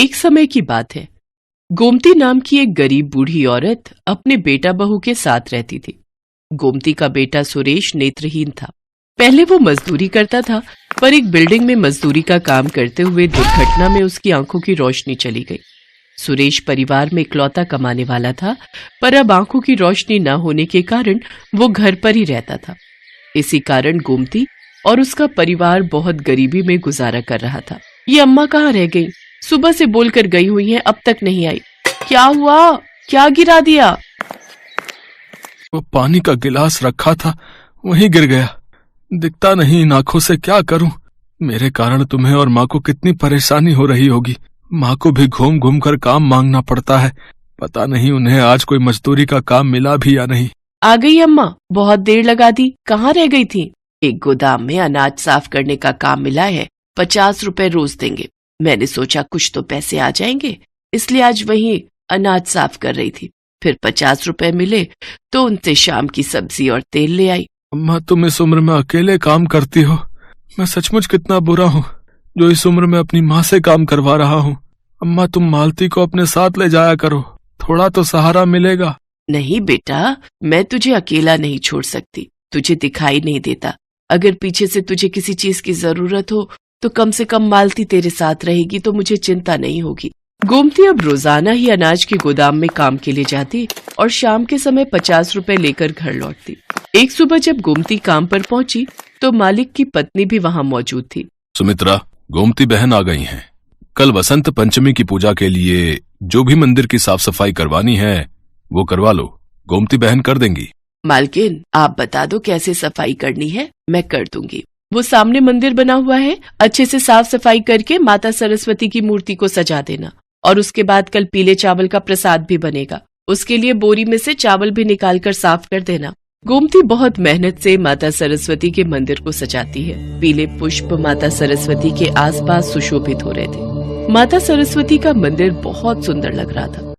एक समय की बात है। गोमती नाम की एक गरीब बूढ़ी औरत अपने बेटा बहू के साथ रहती थी। गोमती का बेटा सुरेश नेत्रहीन था। पहले वो मजदूरी करता था, पर एक बिल्डिंग में मजदूरी का काम करते हुए दुर्घटना में उसकी आंखों की रोशनी चली गई। सुरेश परिवार में इकलौता कमाने वाला था, पर अब आंखों की रोशनी न होने के कारण वो घर पर ही रहता था। इसी कारण गोमती और उसका परिवार बहुत गरीबी में गुजारा कर रहा था। ये अम्मा कहाँ रह गई? सुबह से बोलकर गई हुई हैं, अब तक नहीं आई। क्या हुआ? क्या गिरा दिया? वो पानी का गिलास रखा था, वहीं गिर गया। दिखता नहीं इन आंखों से, क्या करूं? मेरे कारण तुम्हें और माँ को कितनी परेशानी हो रही होगी। माँ को भी घूम घूम कर काम मांगना पड़ता है। पता नहीं उन्हें आज कोई मजदूरी का काम मिला भी या नहीं। आ गई अम्मा, बहुत देर लगा दी। कहाँ रह गई थी? एक गोदाम में अनाज साफ करने का काम मिला है, 50 रुपए रोज देंगे। मैंने सोचा कुछ तो पैसे आ जाएंगे, इसलिए आज वहीं अनाज साफ कर रही थी। फिर 50 रुपए मिले तो उनसे शाम की सब्जी और तेल ले आई। अम्मा, तुम इस उम्र में अकेले काम करती हो। मैं सचमुच कितना बुरा हूँ जो इस उम्र में अपनी माँ से काम करवा रहा हूँ। अम्मा, तुम मालती को अपने साथ ले जाया करो, थोड़ा तो सहारा मिलेगा। नहीं बेटा, मैं तुझे अकेला नहीं छोड़ सकती। तुझे दिखाई नहीं देता। अगर पीछे से तुझे किसी चीज की जरूरत हो तो कम से कम मालती तेरे साथ रहेगी, तो मुझे चिंता नहीं होगी। गोमती अब रोजाना ही अनाज के गोदाम में काम के लिए जाती और शाम के समय 50 रुपए लेकर घर लौटती। एक सुबह जब गोमती काम पर पहुंची तो मालिक की पत्नी भी वहां मौजूद थी। सुमित्रा, गोमती बहन आ गई हैं। कल वसंत पंचमी की पूजा के लिए जो भी मंदिर की साफ सफाई करवानी है वो करवा लो, गोमती बहन कर देंगी। मालकिन, आप बता दो कैसे सफाई करनी है, मैं कर दूंगी। वो सामने मंदिर बना हुआ है, अच्छे से साफ सफाई करके माता सरस्वती की मूर्ति को सजा देना। और उसके बाद कल पीले चावल का प्रसाद भी बनेगा, उसके लिए बोरी में से चावल भी निकाल कर साफ कर देना। गोमती बहुत मेहनत से माता सरस्वती के मंदिर को सजाती है। पीले पुष्प माता सरस्वती के आसपास सुशोभित हो रहे थे। माता सरस्वती का मंदिर बहुत सुंदर लग रहा था।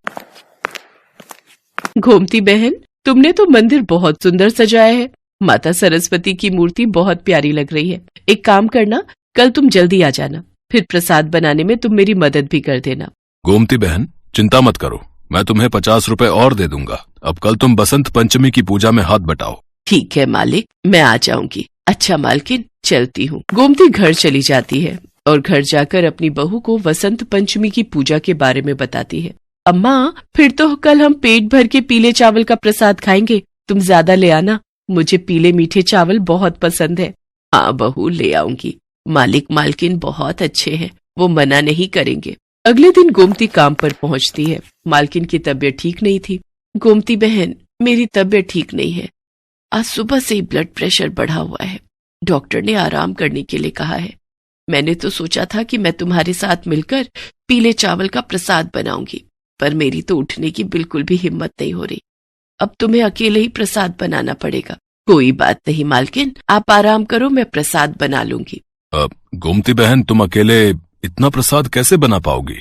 गोमती बहन, तुमने तो मंदिर बहुत सुंदर सजाया है। माता सरस्वती की मूर्ति बहुत प्यारी लग रही है। एक काम करना, कल तुम जल्दी आ जाना, फिर प्रसाद बनाने में तुम मेरी मदद भी कर देना। गोमती बहन, चिंता मत करो, मैं तुम्हें 50 रुपए और दे दूंगा। अब कल तुम बसंत पंचमी की पूजा में हाथ बटाओ। ठीक है मालिक, मैं आ जाऊंगी। अच्छा मालकिन, चलती हूँ। गोमती घर चली जाती है और घर जाकर अपनी बहू को वसंत पंचमी की पूजा के बारे में बताती है। अम्मा, फिर तो कल हम पेट भर के पीले चावल का प्रसाद खाएंगे। तुम ज्यादा ले आना, मुझे पीले मीठे चावल बहुत पसंद है। हाँ बहू, ले आऊंगी। मालिक मालकिन बहुत अच्छे हैं, वो मना नहीं करेंगे। अगले दिन गोमती काम पर पहुंचती है। मालकिन की तबीयत ठीक नहीं थी। गोमती बहन, मेरी तबीयत ठीक नहीं है। आज सुबह से ही ब्लड प्रेशर बढ़ा हुआ है। डॉक्टर ने आराम करने के लिए कहा है। मैंने तो सोचा था कि मैं तुम्हारे साथ मिलकर पीले चावल का प्रसाद बनाऊंगी, पर मेरी तो उठने की बिल्कुल भी हिम्मत नहीं हो रही। अब तुम्हें अकेले ही प्रसाद बनाना पड़ेगा। कोई बात नहीं मालकिन, आप आराम करो, मैं प्रसाद बना लूंगी। गोमती बहन, तुम अकेले इतना प्रसाद कैसे बना पाओगी?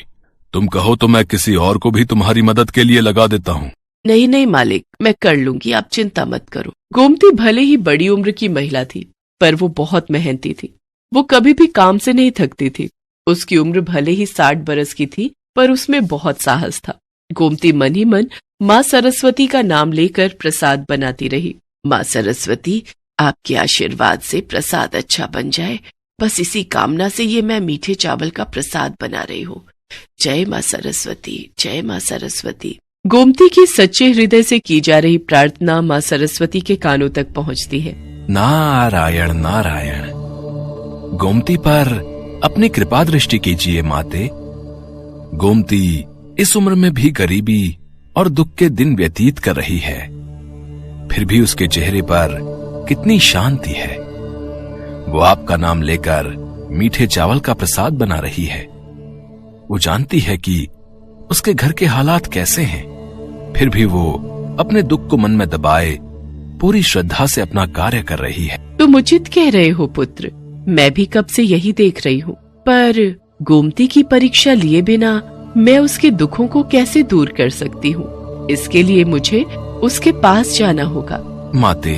तुम कहो तो मैं किसी और को भी तुम्हारी मदद के लिए लगा देता हूँ। नहीं नहीं मालिक, मैं कर लूंगी, आप चिंता मत करो। गोमती भले ही बड़ी उम्र की महिला थी, पर वो बहुत मेहनती थी। वो कभी भी काम से नहीं थकती थी। उसकी उम्र भले ही 60 बरस की थी, पर उसमें बहुत साहस था। गोमती मन ही मन माँ सरस्वती का नाम लेकर प्रसाद बनाती रही। माँ सरस्वती, आपके आशीर्वाद से प्रसाद अच्छा बन जाए, बस इसी कामना से ये मैं मीठे चावल का प्रसाद बना रही हूँ। जय माँ सरस्वती, जय माँ सरस्वती। गोमती की सच्चे हृदय से की जा रही प्रार्थना माँ सरस्वती के कानों तक पहुँचती है। नारायण नारायण। गोमती पर अपनी कृपा दृष्टि कीजिए माते। गोमती इस उम्र में भी गरीबी और दुख के दिन व्यतीत कर रही है, फिर भी उसके चेहरे पर कितनी शांति है। वो आपका नाम लेकर मीठे चावल का प्रसाद बना रही है। वो जानती है कि उसके घर के हालात कैसे हैं, फिर भी वो अपने दुख को मन में दबाए पूरी श्रद्धा से अपना कार्य कर रही है। तुम उचित कह रहे हो पुत्र, मैं भी कब से यही देख रही हूँ, पर गोमती की परीक्षा लिए बिना मैं उसके दुखों को कैसे दूर कर सकती हूँ? इसके लिए मुझे उसके पास जाना होगा। माते,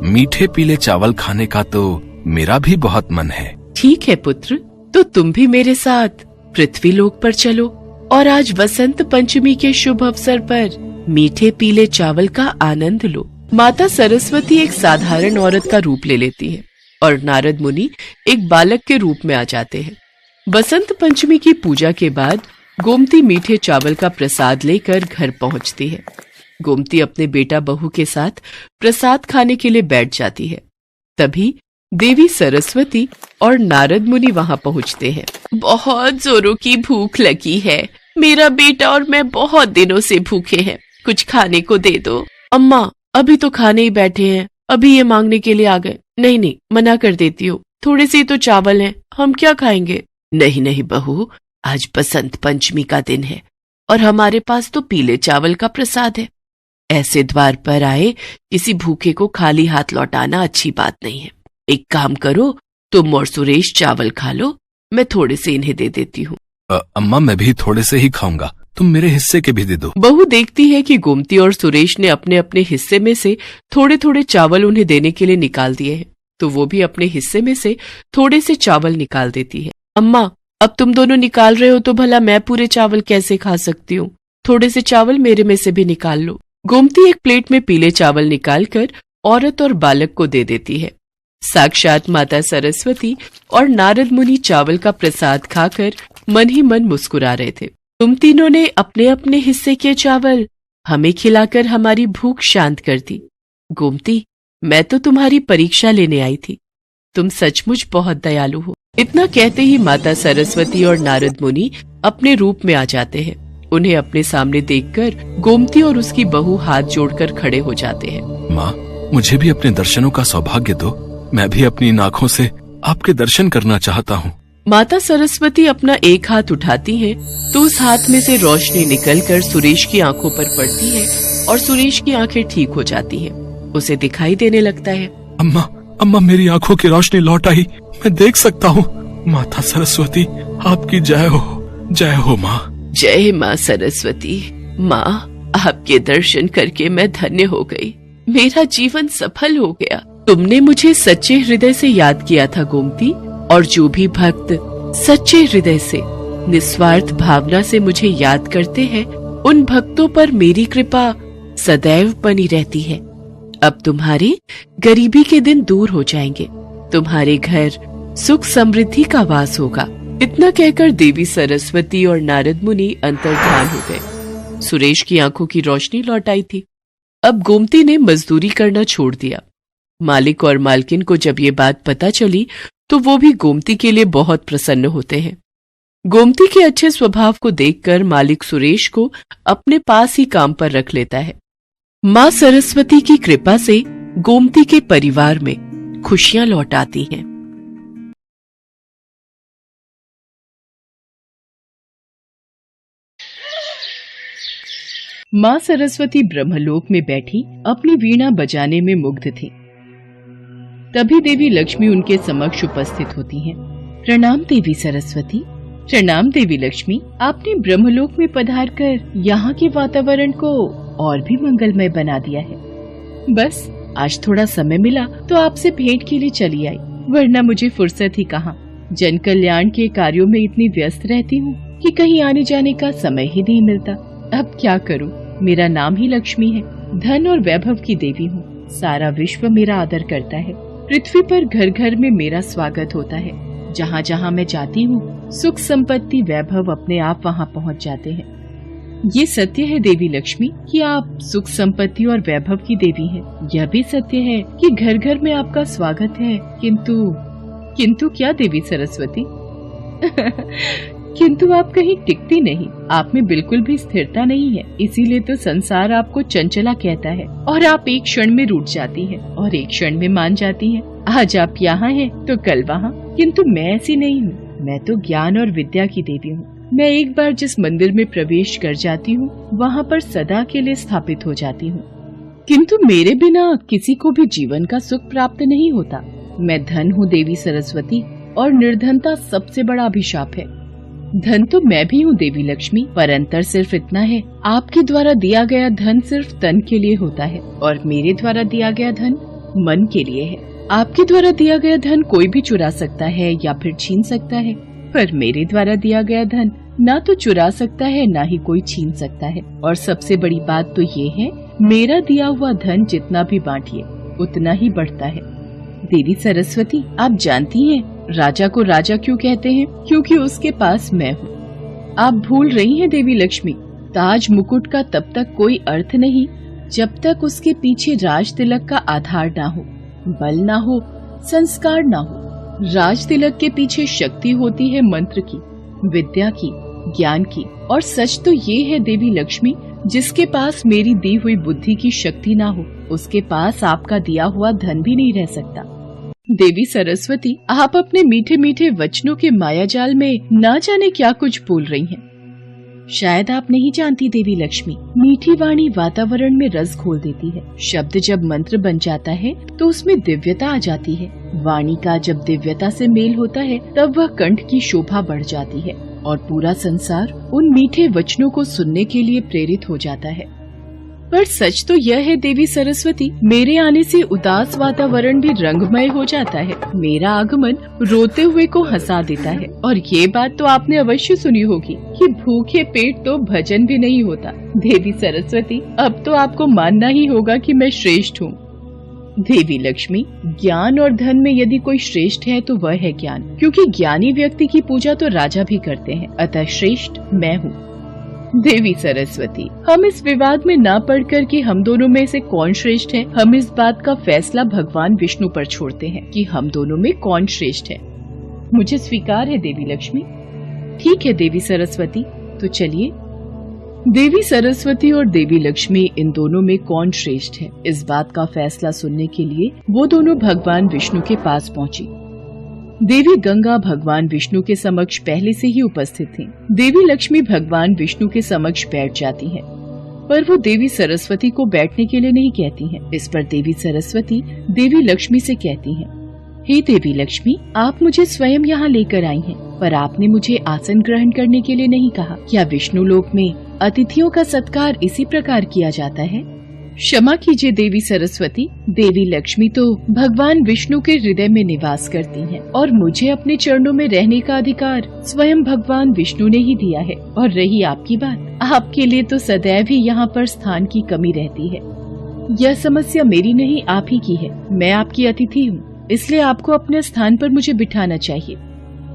मीठे पीले चावल खाने का तो मेरा भी बहुत मन है। ठीक है पुत्र, तो तुम भी मेरे साथ पृथ्वी लोक पर चलो। और आज वसंत पंचमी के शुभ अवसर पर मीठे पीले चावल का आनंद लो। माता सरस्वती एक साधारण औरत का रूप ले लेती है और नारद मुनि एक बालक के रूप में आ जाते हैं। बसंत पंचमी की पूजा के बाद गोमती मीठे चावल का प्रसाद लेकर घर पहुंचती है। गोमती अपने बेटा बहू के साथ प्रसाद खाने के लिए बैठ जाती है। तभी देवी सरस्वती और नारद मुनि वहां पहुंचते हैं। बहुत जोरों की भूख लगी है, मेरा बेटा और मैं बहुत दिनों से भूखे हैं, कुछ खाने को दे दो। अम्मा अभी तो खाने ही बैठे हैं, अभी ये मांगने के लिए आ गए। नहीं नहीं, मना कर देती हूँ, थोड़े से तो चावल हैं, हम क्या खाएंगे। नहीं नहीं बहू, आज बसंत पंचमी का दिन है और हमारे पास तो पीले चावल का प्रसाद है। ऐसे द्वार पर आए किसी भूखे को खाली हाथ लौटाना अच्छी बात नहीं है। एक काम करो, तुम और सुरेश चावल खा लो, मैं थोड़े से इन्हें दे देती हूँ। अम्मा मैं भी थोड़े से ही खाऊंगा, तुम मेरे हिस्से के भी दे दो। बहू देखती है कि गोमती और सुरेश ने अपने अपने हिस्से में से थोड़े थोड़े चावल उन्हें देने के लिए निकाल दिए हैं, तो वो भी अपने हिस्से में से थोड़े से चावल निकाल देती है। अम्मा अब तुम दोनों निकाल रहे हो तो भला मैं पूरे चावल कैसे खा सकती हूँ, थोड़े से चावल मेरे में से भी निकाल लो। गोमती एक प्लेट में पीले चावल निकालकर औरत और बालक को दे देती है। साक्षात माता सरस्वती और नारद मुनि चावल का प्रसाद खाकर मन ही मन मुस्कुरा रहे थे। तुम तीनों ने अपने अपने हिस्से के चावल हमें खिलाकर हमारी भूख शांत कर दी। गोमती, मैं तो तुम्हारी परीक्षा लेने आई थी, तुम सचमुच बहुत दयालु हो। इतना कहते ही माता सरस्वती और नारद मुनि अपने रूप में आ जाते हैं। उन्हें अपने सामने देखकर गोमती और उसकी बहू हाथ जोड़कर खड़े हो जाते हैं। माँ, मुझे भी अपने दर्शनों का सौभाग्य दो, मैं भी अपनी इन आँखों से आपके दर्शन करना चाहता हूँ। माता सरस्वती अपना एक हाथ उठाती हैं, तो उस हाथ में से रोशनी निकलकर सुरेश की आंखों पर पड़ती है और सुरेश की आंखें ठीक हो जाती हैं। उसे दिखाई देने लगता है। अम्मा मेरी आंखों की रोशनी लौट आई, मैं देख सकता हूँ। माता सरस्वती आपकी जय हो माँ। जय माँ सरस्वती। माँ, आपके दर्शन करके मैं धन्य हो गई, मेरा जीवन सफल हो गया। तुमने मुझे सच्चे हृदय से याद किया था गोमती, और जो भी भक्त सच्चे हृदय से निस्वार्थ भावना से मुझे याद करते हैं, उन भक्तों पर मेरी कृपा सदैव बनी रहती है। अब तुम्हारे गरीबी के दिन दूर हो जाएंगे, तुम्हारे घर सुख समृद्धि का वास होगा। इतना कहकर देवी सरस्वती और नारद मुनि अंतर्ध्यान हो गए। सुरेश की आंखों की रोशनी लौट आई थी। अब गोमती ने मजदूरी करना छोड़ दिया। मालिक और मालकिन को जब ये बात पता चली तो वो भी गोमती के लिए बहुत प्रसन्न होते हैं। गोमती के अच्छे स्वभाव को देखकर मालिक सुरेश को अपने पास ही काम पर रख लेता है। माँ सरस्वती की कृपा से गोमती के परिवार में खुशियां लौट आती हैं। माँ सरस्वती ब्रह्मलोक में बैठी अपनी वीणा बजाने में मुग्ध थी। तभी देवी लक्ष्मी उनके समक्ष उपस्थित होती हैं। प्रणाम देवी सरस्वती। प्रणाम देवी लक्ष्मी, आपने ब्रह्मलोक में पधारकर यहाँ के वातावरण को और भी मंगलमय बना दिया है। बस आज थोड़ा समय मिला तो आपसे भेंट के लिए चली आई, वरना मुझे फुर्सत ही कहाँ। जन कल्याण के कार्यों में इतनी व्यस्त रहती हूँ कि कहीं आने जाने का समय ही नहीं मिलता। अब क्या करूँ, मेरा नाम ही लक्ष्मी है, धन और वैभव की देवी हूँ। सारा विश्व मेरा आदर करता है। पृथ्वी पर घर घर में मेरा स्वागत होता है। जहाँ जहाँ मैं जाती हूँ सुख संपत्ति वैभव अपने आप वहाँ पहुँच जाते हैं। ये सत्य है देवी लक्ष्मी कि आप सुख संपत्ति और वैभव की देवी हैं। यह भी सत्य है कि घर घर में आपका स्वागत है, किंतु क्या देवी सरस्वती? किंतु आप कहीं टिकती नहीं, आप में बिल्कुल भी स्थिरता नहीं है, इसीलिए तो संसार आपको चंचला कहता है और आप एक क्षण में रूठ जाती हैं और एक क्षण में मान जाती हैं। आज आप यहाँ हैं तो कल वहाँ, किंतु मैं ऐसी नहीं हूँ। मैं तो ज्ञान और विद्या की देवी हूँ। मैं एक बार जिस मंदिर में प्रवेश कर जाती हूँ वहाँ पर सदा के लिए स्थापित हो जाती हूँ। किंतु मेरे बिना किसी को भी जीवन का सुख प्राप्त नहीं होता। मैं धन हूँ देवी सरस्वती, और निर्धनता सबसे बड़ा अभिशाप है। धन तो मैं भी हूँ देवी लक्ष्मी, पर अंतर सिर्फ इतना है, आपके द्वारा दिया गया धन सिर्फ तन के लिए होता है और मेरे द्वारा दिया गया धन मन के लिए है। आपके द्वारा दिया गया धन कोई भी चुरा सकता है या फिर छीन सकता है, पर मेरे द्वारा दिया गया धन ना तो चुरा सकता है ना ही कोई छीन सकता है। और सबसे बड़ी बात तो ये है, मेरा दिया हुआ धन जितना भी बांटिए उतना ही बढ़ता है। देवी सरस्वती, आप जानती हैं राजा को राजा क्यों कहते हैं? क्योंकि उसके पास मैं हूँ। आप भूल रही हैं देवी लक्ष्मी, ताज मुकुट का तब तक कोई अर्थ नहीं जब तक उसके पीछे राज तिलक का आधार ना हो, बल ना हो, संस्कार ना हो। राज तिलक के पीछे शक्ति होती है मंत्र की, विद्या की, ज्ञान की। और सच तो ये है देवी लक्ष्मी, जिसके पास मेरी दी हुई बुद्धि की शक्ति ना हो उसके पास आपका दिया हुआ धन भी नहीं रह सकता। देवी सरस्वती, आप अपने मीठे मीठे वचनों के मायाजाल में ना जाने क्या कुछ बोल रही हैं। शायद आप नहीं जानती देवी लक्ष्मी, मीठी वाणी वातावरण में रस घोल देती है। शब्द जब मंत्र बन जाता है तो उसमें दिव्यता आ जाती है। वाणी का जब दिव्यता से मेल होता है तब वह कंठ की शोभा बढ़ जाती है और पूरा संसार उन मीठे वचनों को सुनने के लिए प्रेरित हो जाता है। पर सच तो यह है देवी सरस्वती, मेरे आने से उदास वातावरण भी रंगमय हो जाता है। मेरा आगमन रोते हुए को हंसा देता है। और ये बात तो आपने अवश्य सुनी होगी कि भूखे पेट तो भजन भी नहीं होता। देवी सरस्वती, अब तो आपको मानना ही होगा कि मैं श्रेष्ठ हूँ। देवी लक्ष्मी, ज्ञान और धन में यदि कोई श्रेष्ठ है तो वह है ज्ञान, क्योंकि ज्ञानी व्यक्ति की पूजा तो राजा भी करते हैं, अतः श्रेष्ठ मैं हूँ। देवी सरस्वती, हम इस विवाद में ना पड़कर कि हम दोनों में से कौन श्रेष्ठ है, हम इस बात का फैसला भगवान विष्णु पर छोड़ते हैं कि हम दोनों में कौन श्रेष्ठ है। मुझे स्वीकार है देवी लक्ष्मी। ठीक है देवी सरस्वती, तो चलिए। देवी सरस्वती और देवी लक्ष्मी, इन दोनों में कौन श्रेष्ठ है, इस बात का फैसला सुनने के लिए वो दोनों भगवान विष्णु के पास पहुंची। देवी गंगा भगवान विष्णु के समक्ष पहले से ही उपस्थित थीं। देवी लक्ष्मी भगवान विष्णु के समक्ष बैठ जाती हैं, पर वो देवी सरस्वती को बैठने के लिए नहीं कहती हैं। इस पर देवी सरस्वती देवी लक्ष्मी से कहती हैं, हे देवी लक्ष्मी, आप मुझे स्वयं यहाँ लेकर आई हैं, पर आपने मुझे आसन ग्रहण करने के लिए नहीं कहा। क्या विष्णु लोक में अतिथियों का सत्कार इसी प्रकार किया जाता है? क्षमा कीजिए देवी सरस्वती, देवी लक्ष्मी तो भगवान विष्णु के हृदय में निवास करती हैं और मुझे अपने चरणों में रहने का अधिकार स्वयं भगवान विष्णु ने ही दिया है। और रही आपकी बात, आपके लिए तो सदैव ही यहाँ पर स्थान की कमी रहती है। यह समस्या मेरी नहीं, आप ही की है। मैं आपकी अतिथि हूँ, इसलिए आपको अपने स्थान पर मुझे बिठाना चाहिए।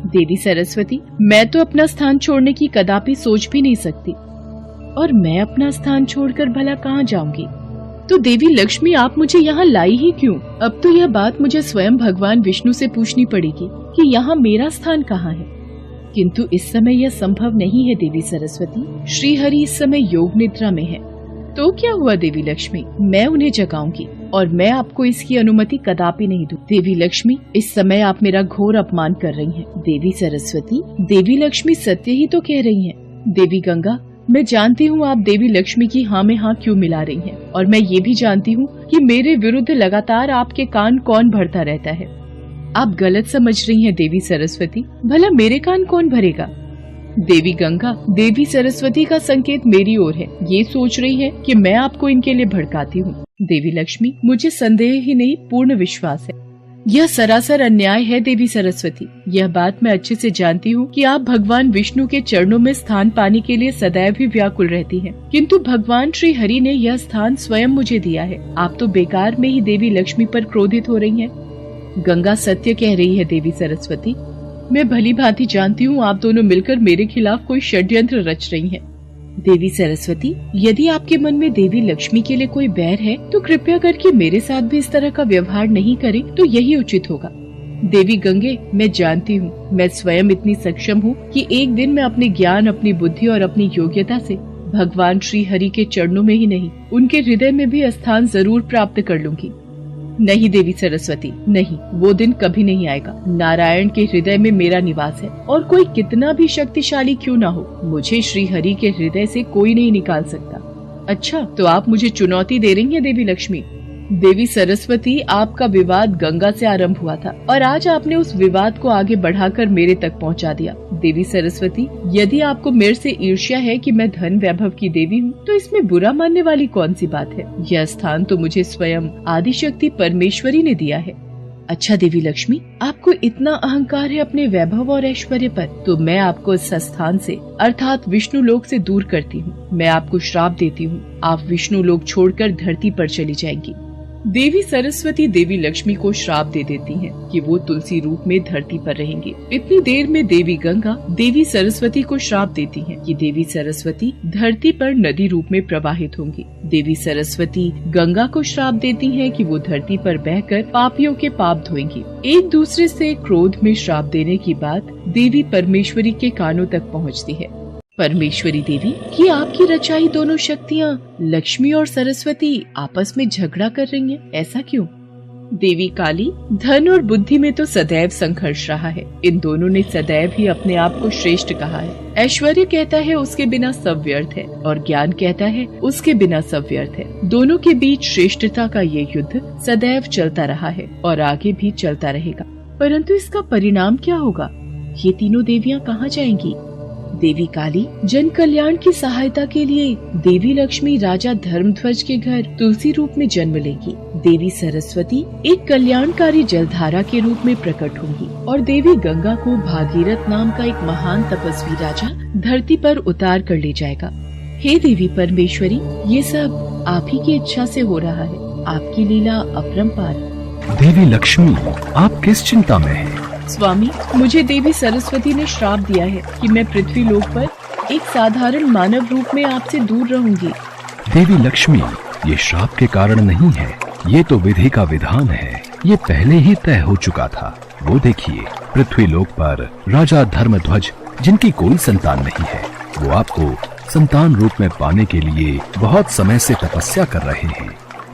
देवी सरस्वती, मैं तो अपना स्थान छोड़ने की कदापि सोच भी नहीं सकती, और मैं अपना स्थान छोड़कर भला कहाँ जाऊंगी? तो देवी लक्ष्मी, आप मुझे यहाँ लाई ही क्यों? अब तो यह बात मुझे स्वयं भगवान विष्णु से पूछनी पड़ेगी कि यहाँ मेरा स्थान कहाँ है। किंतु इस समय यह संभव नहीं है देवी सरस्वती। श्री हरि इस समय योग निद्रा में है। तो क्या हुआ देवी लक्ष्मी, मैं उन्हें जगाऊंगी और मैं आपको इसकी अनुमति कदापि नहीं दूं। देवी लक्ष्मी, इस समय आप मेरा घोर अपमान कर रही हैं। देवी सरस्वती, देवी लक्ष्मी सत्य ही तो कह रही हैं। देवी गंगा, मैं जानती हूँ आप देवी लक्ष्मी की हाँ में हाँ क्यों मिला रही हैं, और मैं ये भी जानती हूँ कि मेरे विरुद्ध लगातार आपके कान कौन भरता रहता है। आप गलत समझ रही हैं देवी सरस्वती, भला मेरे कान कौन भरेगा? देवी गंगा, देवी सरस्वती का संकेत मेरी ओर है, ये सोच रही है कि मैं आपको इनके लिए भड़काती हूँ। देवी लक्ष्मी, मुझे संदेह ही नहीं, पूर्ण विश्वास है। यह सरासर अन्याय है देवी सरस्वती। यह बात मैं अच्छे से जानती हूँ कि आप भगवान विष्णु के चरणों में स्थान पाने के लिए सदैव ही व्याकुल रहती हैं, किंतु भगवान श्री हरि ने यह स्थान स्वयं मुझे दिया है। आप तो बेकार में ही देवी लक्ष्मी पर क्रोधित हो रही हैं। गंगा सत्य कह रही है देवी सरस्वती। मैं भली भांति जानती हूँ आप दोनों मिलकर मेरे खिलाफ कोई षड्यंत्र रच रही हैं। देवी सरस्वती, यदि आपके मन में देवी लक्ष्मी के लिए कोई बैर है तो कृपया करके मेरे साथ भी इस तरह का व्यवहार नहीं करें, तो यही उचित होगा। देवी गंगे, मैं जानती हूँ, मैं स्वयं इतनी सक्षम हूँ कि एक दिन मैं अपने ज्ञान, अपनी बुद्धि और अपनी योग्यता से भगवान श्री हरि के चरणों में ही नहीं, उनके हृदय में भी स्थान जरूर प्राप्त कर लूंगी। नहीं देवी सरस्वती, नहीं, वो दिन कभी नहीं आएगा। नारायण के हृदय में मेरा निवास है, और कोई कितना भी शक्तिशाली क्यों ना हो, मुझे श्री हरि के हृदय से कोई नहीं निकाल सकता। अच्छा, तो आप मुझे चुनौती दे रही हैं देवी लक्ष्मी। देवी सरस्वती, आपका विवाद गंगा से आरंभ हुआ था और आज आपने उस विवाद को आगे बढ़ाकर मेरे तक पहुंचा दिया। देवी सरस्वती, यदि आपको मेरे से ईर्ष्या है कि मैं धन वैभव की देवी हूँ, तो इसमें बुरा मानने वाली कौन सी बात है? यह स्थान तो मुझे स्वयं आदिशक्ति परमेश्वरी ने दिया है, अच्छा देवी लक्ष्मी, आपको इतना अहंकार है अपने वैभव और ऐश्वर्य पर, तो मैं आपको इस स्थान से अर्थात विष्णु लोक से दूर करती हूँ। मैं आपको श्राप देती हूँ, आप विष्णु लोक छोड़कर धरती पर चली जाएंगी। देवी सरस्वती देवी लक्ष्मी को श्राप दे देती हैं कि वो तुलसी रूप में धरती पर रहेंगी। इतनी देर में देवी गंगा देवी सरस्वती को श्राप देती हैं कि देवी सरस्वती धरती पर नदी रूप में प्रवाहित होंगी। देवी सरस्वती गंगा को श्राप देती हैं कि वो धरती पर बहकर पापियों के पाप धोएंगी। एक दूसरे से क्रोध में श्राप देने की बात देवी परमेश्वरी के कानों तक पहुँचती है। परमेश्वरी देवी, कि आपकी रचाई दोनों शक्तियाँ लक्ष्मी और सरस्वती आपस में झगड़ा कर रही हैं, ऐसा क्यों? देवी काली, धन और बुद्धि में तो सदैव संघर्ष रहा है। इन दोनों ने सदैव ही अपने आप को श्रेष्ठ कहा है। ऐश्वर्य कहता है उसके बिना सब व्यर्थ है और ज्ञान कहता है उसके बिना सब व्यर्थ है। दोनों के बीच श्रेष्ठता का ये युद्ध सदैव चलता रहा है और आगे भी चलता रहेगा। परंतु इसका परिणाम क्या होगा? ये तीनों देवियाँ कहाँ जाएंगी? देवी काली, जन कल्याण की सहायता के लिए देवी लक्ष्मी राजा धर्मध्वज के घर तुलसी रूप में जन्म लेगी। देवी सरस्वती एक कल्याणकारी जलधारा के रूप में प्रकट होंगी और देवी गंगा को भागीरथ नाम का एक महान तपस्वी राजा धरती पर उतार कर ले जाएगा। हे देवी परमेश्वरी, ये सब आप ही की इच्छा से हो रहा है। आपकी लीला अपरंपार। देवी लक्ष्मी, आप किस चिंता में हैं? स्वामी, मुझे देवी सरस्वती ने श्राप दिया है कि मैं पृथ्वी लोक पर एक साधारण मानव रूप में आपसे दूर रहूंगी। देवी लक्ष्मी, ये श्राप के कारण नहीं है, ये तो विधि का विधान है। ये पहले ही तय हो चुका था। वो देखिए, पृथ्वी लोक पर राजा धर्मध्वज, जिनकी कोई संतान नहीं है, वो आपको संतान रूप में पाने के लिए बहुत समय से तपस्या कर रहे हैं।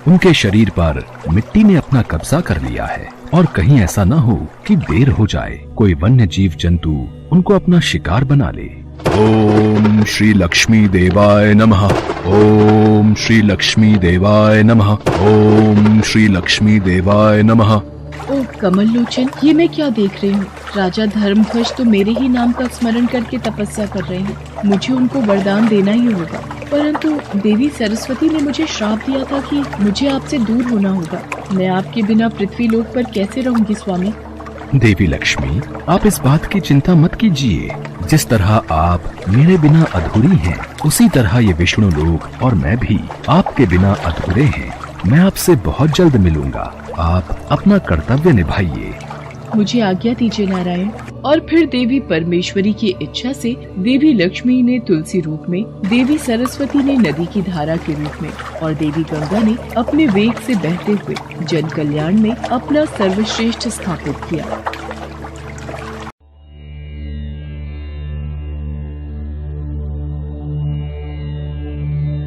उनके शरीर पर मिट्टी ने अपना कब्जा कर लिया है और कहीं ऐसा न हो कि देर हो जाए, कोई वन्य जीव जंतु उनको अपना शिकार बना ले। ओम श्री लक्ष्मी देवाय नमः। ओम श्री लक्ष्मी देवाय नमः। ओम श्री लक्ष्मी देवाय नमः। ओ कमल लोचन, ये मैं क्या देख रही हूँ? राजा धर्मध्वज तो मेरे ही नाम का स्मरण करके तपस्या कर रहे हैं। मुझे उनको वरदान देना ही होगा। परंतु देवी सरस्वती ने मुझे श्राप दिया था कि मुझे आपसे दूर होना होगा। मैं आपके बिना पृथ्वी लोक पर कैसे रहूंगी स्वामी? देवी लक्ष्मी, आप इस बात की चिंता मत कीजिए। जिस तरह आप मेरे बिना अधूरी हैं, उसी तरह ये विष्णु लोक और मैं भी आपके बिना अधूरे हैं। मैं आपसे बहुत जल्द मिलूंगा। आप अपना कर्तव्य निभाइए। मुझे आज्ञा दीजिए नारायण। और फिर देवी परमेश्वरी की इच्छा से देवी लक्ष्मी ने तुलसी रूप में, देवी सरस्वती ने नदी की धारा के रूप में और देवी गंगा ने अपने वेग से बहते हुए जन कल्याण में अपना सर्वश्रेष्ठ स्थापित किया।